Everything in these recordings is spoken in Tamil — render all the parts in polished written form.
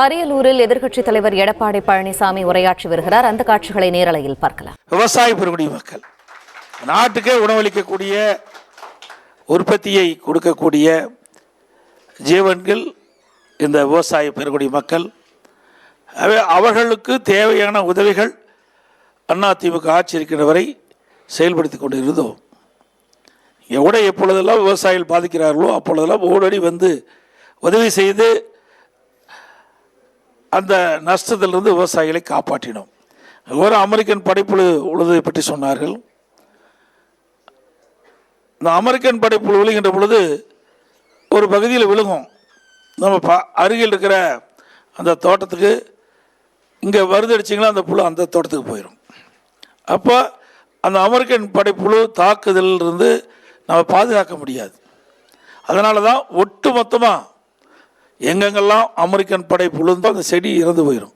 அரியலூரில் எதிர்க்கட்சித் தலைவர் எடப்பாடி பழனிசாமி உரையாற்றி வருகிறார். அந்த காட்சிகளை நேரலையில் பார்க்கலாம். விவசாய பெருங்குடி மக்கள் நாட்டுக்கே உணவளிக்கக்கூடிய உற்பத்தியை கொடுக்கக்கூடிய ஜீவன்கள் இந்த விவசாய பெருங்குடி மக்கள். அவர்களுக்கு தேவையான உதவிகள் அதிமுக ஆட்சி இருக்கின்ற வரை செயல்படுத்தி கொண்டு இருந்தோம். எவ்வளோ எப்பொழுதெல்லாம் விவசாயிகள் பாதிக்கிறார்களோ அப்பொழுதெல்லாம் ஓடடி வந்து உதவி செய்து அந்த நஷ்டத்திலிருந்து விவசாயிகளை காப்பாற்றினோம். ஒரு அமெரிக்கன் படைப்புழு உழுதை பற்றி சொன்னார்கள். இந்த அமெரிக்கன் படைப்புழு விழுகின்ற பொழுது ஒரு பகுதியில் விழுகும். நம்ம அருகில் இருக்கிற அந்த தோட்டத்துக்கு இங்கே வருதடிச்சிங்கன்னா அந்த புழு அந்த தோட்டத்துக்கு போயிடும். அப்போ அந்த அமெரிக்கன் படைப்புழு தாக்குதலிருந்து நம்ம பாதுகாக்க முடியாது. அதனால தான் ஒட்டு மொத்தமாக எங்கெங்கெல்லாம் அமெரிக்கன் படை புழுந்தோ அந்த செடி இறந்து போயிடும்.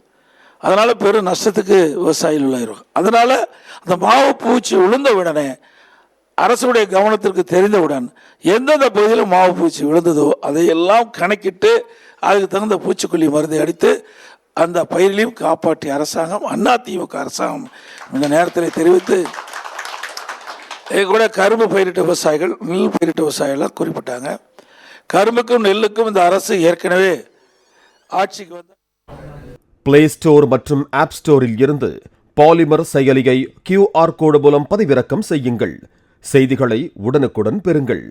அதனால் பெரும் நஷ்டத்துக்கு விவசாயிகள் உள்ளாயிரும். அதனால் அந்த மாவு பூச்சி விழுந்த உடனே அரசுடைய கவனத்திற்கு தெரிந்தவுடன் எந்தெந்த பகுதியில் மாவு பூச்சி விழுந்ததோ அதையெல்லாம் கணக்கிட்டு அதுக்கு தகுந்த பூச்சிக்கொல்லி மருந்தை அடித்து அந்த பயிரிலையும் காப்பாற்றிய அரசாங்கம் அதிமுக அரசாங்கம் இந்த நேரத்தில் தெரிவித்து கூட கரும்பு பயிரிட்ட விவசாயிகள் நெல் பயிரிட்ட விவசாயிகள்லாம் குறிப்பிட்டாங்க. கரும்புக்கும் நெல்லுக்கும் இந்த அரசு ஏற்கனவே ஆட்சிக்கு வந்த பிளே ஸ்டோர் மற்றும் ஆப் ஸ்டோரில் இருந்து பாலிமர் செயலியை QR கோடு மூலம் பதிவிறக்கம் செய்யுங்கள். செய்திகளை உடனுக்குடன் பெறுங்கள்.